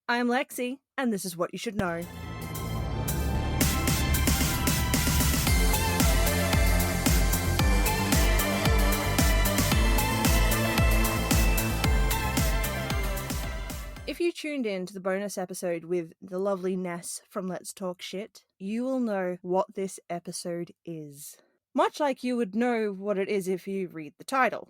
I'm Lexi, and this is what you should know. If you tuned in to the bonus episode with the lovely Ness from Let's Talk Shit, you will know what this episode is. Much like you would know what it is if you read the title.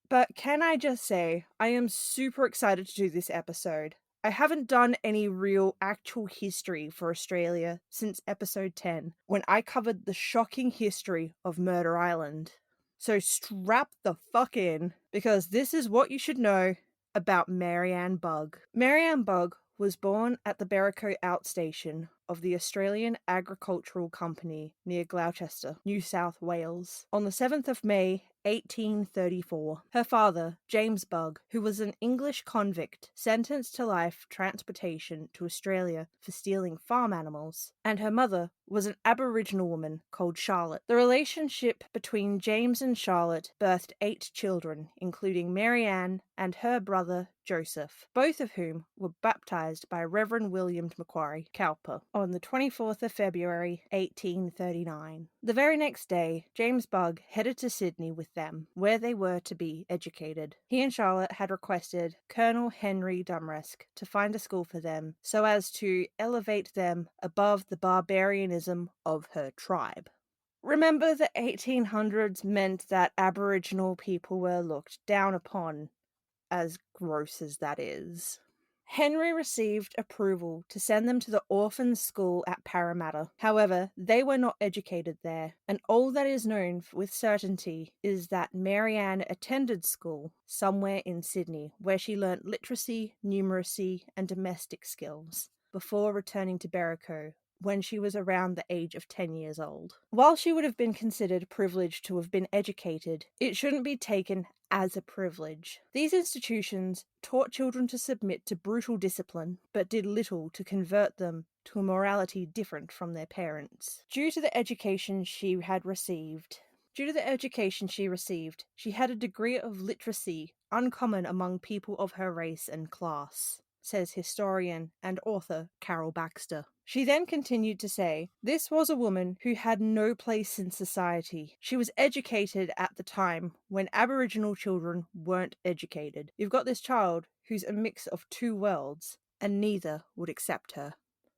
But can I just say, I am super excited to do this episode. I haven't done any real actual history for Australia since episode 10, when I covered the shocking history of Murder Island. So strap the fuck in, because this is what you should know about Ann Bugg. Ann Bugg was born at the Berrico outstation of the Australian Agricultural Company near Gloucester, New South Wales, on the 7th of May 1834. Her father, James Bugg, who was an English convict sentenced to life transportation to Australia for stealing farm animals, and her mother was an Aboriginal woman called Charlotte. The relationship between James and Charlotte birthed 8 children, including Mary Ann and her brother Joseph, both of whom were baptized by Reverend William Macquarie Cowper on the 24th of February 1839. The very next day, James Bugg headed to Sydney with them, where they were to be educated. He and Charlotte had requested Colonel Henry Dumresk to find a school for them so as to elevate them above the barbarianism of her tribe. Remember, the 1800s meant that Aboriginal people were looked down upon, as gross as that is. Henry received approval to send them to the orphan school at Parramatta. However, they were not educated there, and all that is known with certainty is that Mary Ann attended school somewhere in Sydney, where she learnt literacy, numeracy, and domestic skills, before returning to Berrico when she was around the age of 10 years old. While she would have been considered privileged to have been educated, it shouldn't be taken as a privilege. These institutions taught children to submit to brutal discipline, but did little to convert them to a morality different from their parents. Due to the education she received, she had a degree of literacy uncommon among people of her race and class, says historian and author Carol Baxter. She then continued to say, this was a woman who had no place in society. She was educated at the time when Aboriginal children weren't educated. You've got this child who's a mix of 2 worlds, and neither would accept her.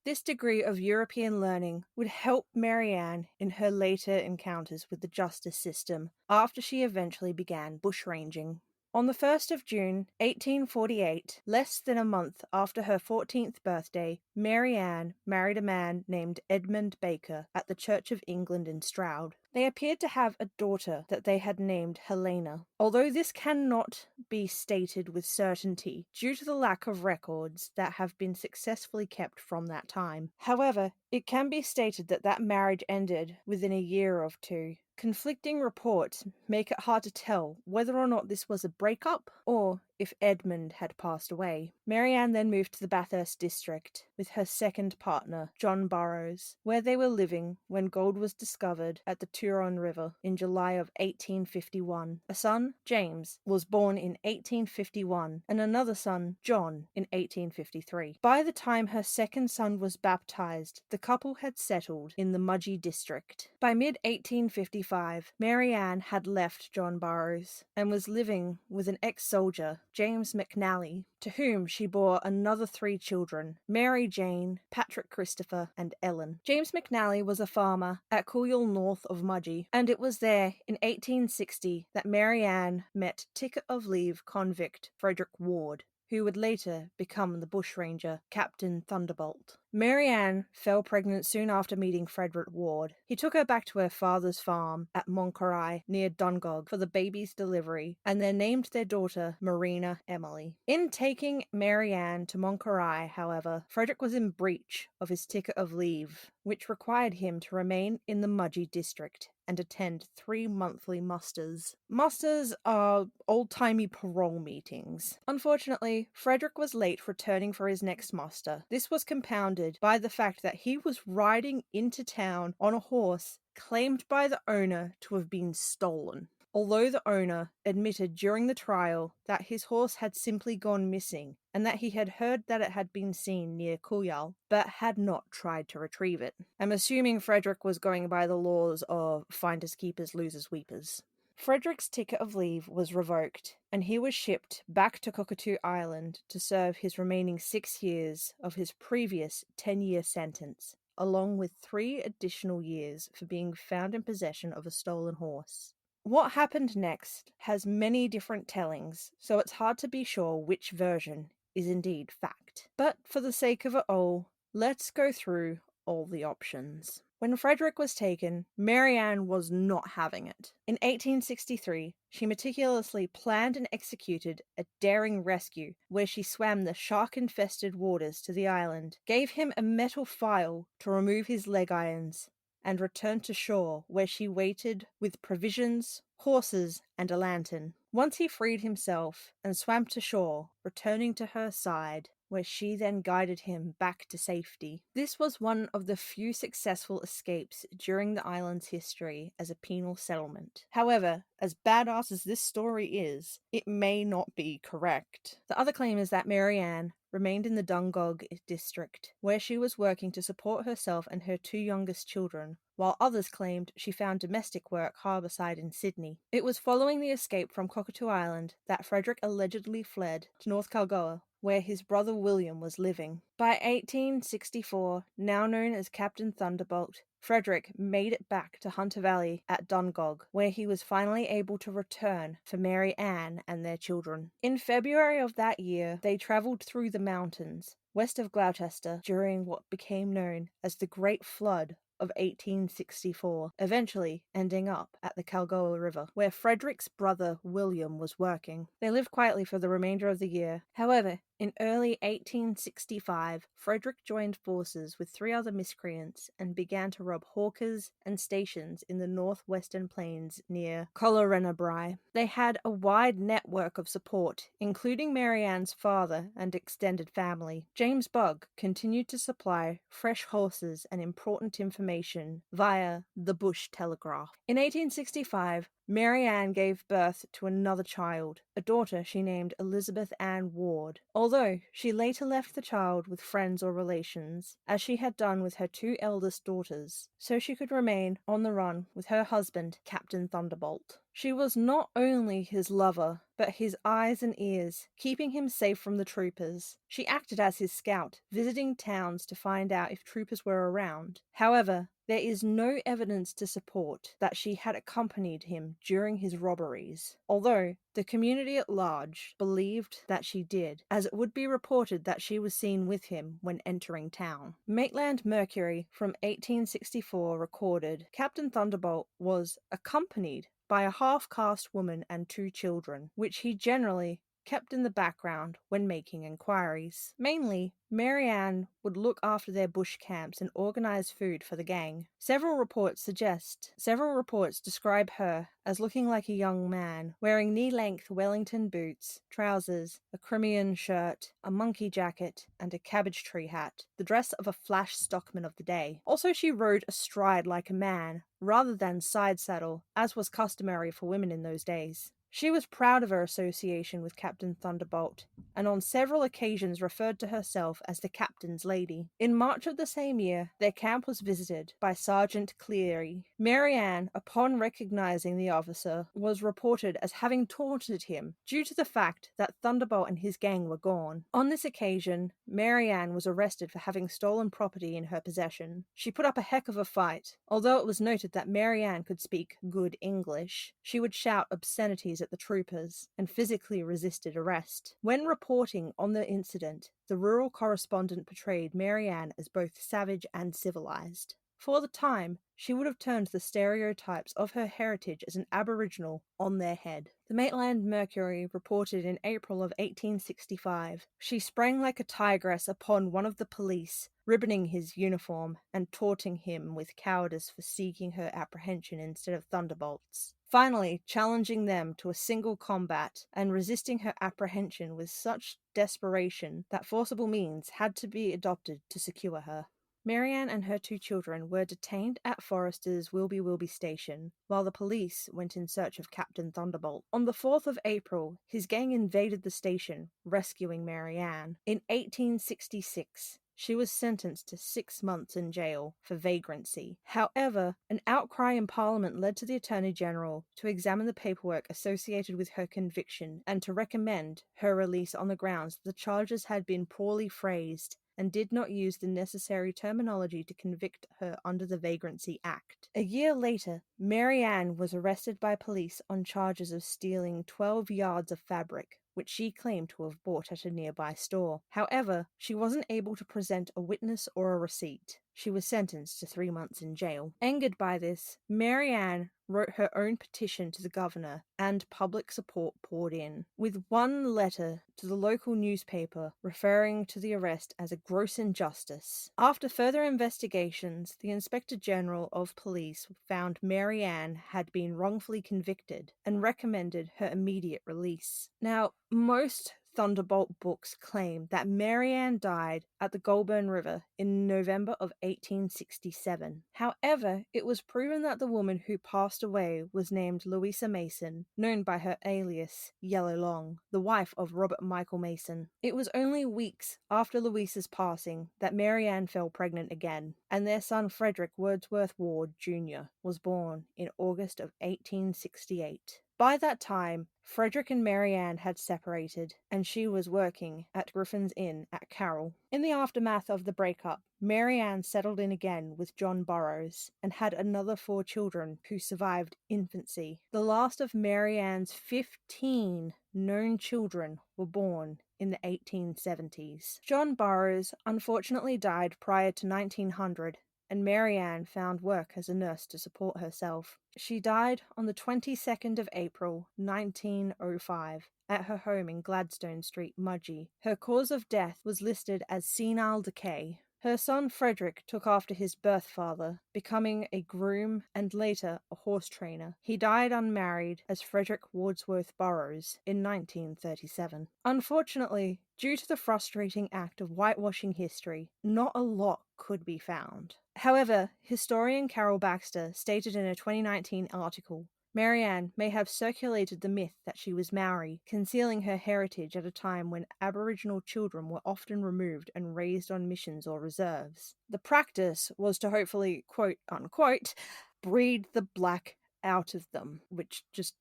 This degree of European learning would help Mary Ann in her later encounters with the justice system after she eventually began bushranging. On the 1st of June, 1848, less than a month after her 14th birthday, Mary Ann married a man named Edmund Baker at the Church of England in Stroud. They appeared to have a daughter that they had named Helena, although this cannot be stated with certainty due to the lack of records that have been successfully kept from that time. However, it can be stated that that marriage ended within a year or 2. Conflicting reports make it hard to tell whether or not this was a breakup or if Edmund had passed away. Mary Ann then moved to the Bathurst district with her second partner, John Burroughs, where they were living when gold was discovered at the Turon River in July of 1851. A son, James, was born in 1851 and another son, John, in 1853. By the time her second son was baptized, the couple had settled in the Mudgee district. By mid-1855, Mary Ann had left John Burroughs and was living with an ex-soldier, James McNally, to whom she bore another 3 children, Mary Jane, Patrick Christopher, and Ellen. James McNally was a farmer at Cooyal north of Mudgee, and it was there in 1860 that Mary Ann met ticket of leave convict Frederick Ward, who would later become the bushranger Captain Thunderbolt. Mary Ann fell pregnant soon after meeting Frederick Ward. He took her back to her father's farm at Moncarai near Dungog for the baby's delivery, and they named their daughter Marina Emily. In taking Mary Ann to Moncarai, however, Frederick was in breach of his ticket of leave, which required him to remain in the Mudgee district and attend 3 monthly musters. Musters are old-timey parole meetings. Unfortunately, Frederick was late returning for his next muster. This was compounded by the fact that he was riding into town on a horse claimed by the owner to have been stolen. although the owner admitted during the trial that his horse had simply gone missing and that he had heard that it had been seen near Kuyal, but had not tried to retrieve it. I'm assuming Frederick was going by the laws of finders keepers, losers weepers. Frederick's ticket of leave was revoked, and he was shipped back to Cockatoo Island to serve his remaining 6 years of his previous 10-year sentence, along with 3 additional years for being found in possession of a stolen horse. What happened next has many different tellings, so it's hard to be sure which version is indeed fact. But for the sake of it all, let's go through all the options. When Frederick was taken, Mary Ann was not having it. In 1863, she meticulously planned and executed a daring rescue where she swam the shark-infested waters to the island, gave him a metal file to remove his leg irons, and returned to shore where she waited with provisions, horses, and a lantern. Once he freed himself and swam to shore, returning to her side, where she then guided him back to safety. This was one of the few successful escapes during the island's history as a penal settlement. However, as badass as this story is, it may not be correct. The other claim is that Mary Ann remained in the Dungog district, where she was working to support herself and her 2 youngest children, while others claimed she found domestic work harbourside in Sydney. It was following the escape from Cockatoo Island that Frederick allegedly fled to North Kalgoa, where his brother William was living. By 1864, now known as Captain Thunderbolt, Frederick made it back to Hunter Valley at Dungog, where he was finally able to return for Mary Ann and their children. In February of that year, they travelled through the mountains west of Gloucester during what became known as the Great Flood of 1864, eventually ending up at the Kalgoa River, where Frederick's brother William was working. They lived quietly for the remainder of the year. However, in early 1865, Frederick joined forces with 3 other miscreants and began to rob hawkers and stations in the northwestern plains near Collarenabri. They had a wide network of support, including Mary Ann's father and extended family. James Bugg continued to supply fresh horses and important information via the Bush Telegraph. In 1865, Mary Ann gave birth to another child, a daughter she named Elizabeth Ann Ward, although she later left the child with friends or relations, as she had done with her 2 eldest daughters, so she could remain on the run with her husband, Captain Thunderbolt. She was not only his lover, but his eyes and ears, keeping him safe from the troopers. She acted as his scout, visiting towns to find out if troopers were around. However, there is no evidence to support that she had accompanied him during his robberies, although the community at large believed that she did, as it would be reported that she was seen with him when entering town. Maitland Mercury from 1864 recorded Captain Thunderbolt was accompanied by a half-caste woman and 2 children, which he generally kept in the background when making inquiries. Mainly, Mary Ann would look after their bush camps and organize food for the gang. Several reports describe her as looking like a young man, wearing knee-length Wellington boots, trousers, a Crimean shirt, a monkey jacket, and a cabbage tree hat, the dress of a flash stockman of the day. Also, she rode astride like a man, rather than side saddle, as was customary for women in those days. She was proud of her association with Captain Thunderbolt, and on several occasions referred to herself as the Captain's Lady. In March of the same year, their camp was visited by Sergeant Cleary. Mary Ann, upon recognizing the officer, was reported as having taunted him due to the fact that Thunderbolt and his gang were gone. On this occasion, Mary Ann was arrested for having stolen property in her possession. She put up a heck of a fight. Although it was noted that Mary Ann could speak good English, she would shout obscenities at the troopers and physically resisted arrest. When reporting on the incident, the rural correspondent portrayed Mary Ann as both savage and civilized. For the time, she would have turned the stereotypes of her heritage as an Aboriginal on their head. The Maitland Mercury reported in April of 1865, she sprang like a tigress upon one of the police, ribboning his uniform and taunting him with cowardice for seeking her apprehension instead of Thunderbolt's. Finally, challenging them to a single combat and resisting her apprehension with such desperation that forcible means had to be adopted to secure her. Marianne and her 2 children were detained at Forrester's Wilby Wilby station while the police went in search of Captain Thunderbolt. On the 4th of April, his gang invaded the station, rescuing Marianne. In 1866, she was sentenced to 6 months in jail for vagrancy. However, an outcry in Parliament led to the Attorney General to examine the paperwork associated with her conviction and to recommend her release on the grounds that the charges had been poorly phrased and did not use the necessary terminology to convict her under the Vagrancy Act. A year later, Marianne was arrested by police on charges of stealing 12 yards of fabric, which she claimed to have bought at a nearby store. However, she wasn't able to present a witness or a receipt. She was sentenced to 3 months in jail. Angered by this, Marianne wrote her own petition to the governor, and public support poured in, with one letter to the local newspaper referring to the arrest as a gross injustice. After further investigations, the Inspector General of Police found Marianne had been wrongfully convicted and recommended her immediate release. Now, most Thunderbolt books claim that Marianne died at the Goulburn River in November of 1867. However, it was proven that the woman who passed away was named Louisa Mason, known by her alias Yellow Long, the wife of Robert Michael Mason. It was only weeks after Louisa's passing that Marianne fell pregnant again, and their son Frederick Wordsworth Ward Jr. was born in August of 1868. By that time, Frederick and Marianne had separated, and she was working at Griffin's Inn at Carroll. In the aftermath of the breakup, Marianne settled in again with John Burroughs and had another 4 children who survived infancy. The last of Marianne's 15 known children were born in the 1870s. John Burroughs unfortunately died prior to 1900, and Marianne found work as a nurse to support herself. She died on the 22nd of April, 1905, at her home in Gladstone Street, Mudgee. Her cause of death was listed as senile decay. Her son Frederick took after his birth father, becoming a groom and later a horse trainer. He died unmarried as Frederick Wordsworth Burroughs in 1937. Unfortunately, due to the frustrating act of whitewashing history, not a lot could be found. However, historian Carol Baxter stated in a 2019 article, Marianne may have circulated the myth that she was Maori, concealing her heritage at a time when Aboriginal children were often removed and raised on missions or reserves. The practice was to hopefully, quote unquote, breed the black out of them, which just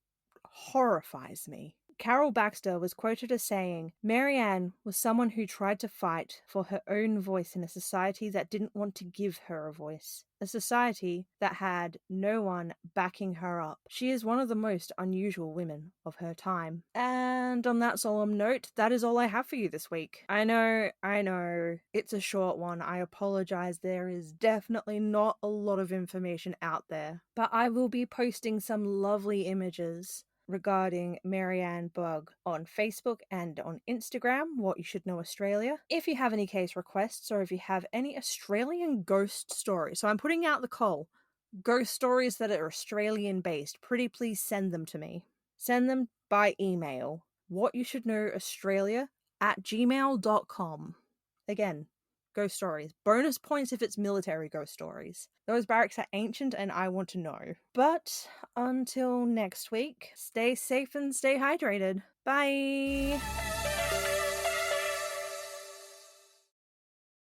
horrifies me. Carol Baxter was quoted as saying, Marianne was someone who tried to fight for her own voice in a society that didn't want to give her a voice, a society that had no one backing her up. She is one of the most unusual women of her time. And on that solemn note, that is all I have for you this week. I know, it's a short one. I apologize, there is definitely not a lot of information out there, but I will be posting some lovely images regarding Ann Bugg on Facebook and on Instagram, What You Should Know Australia. If you have any case requests or if you have any Australian ghost stories, so I'm putting out the call, ghost stories that are Australian based, pretty please send them to me. Send them by email, whatyoushouldknowaustralia@gmail.com. Again, ghost stories. Bonus points if it's military ghost stories. Those barracks are ancient and I want to know. But until next week, stay safe and stay hydrated. Bye!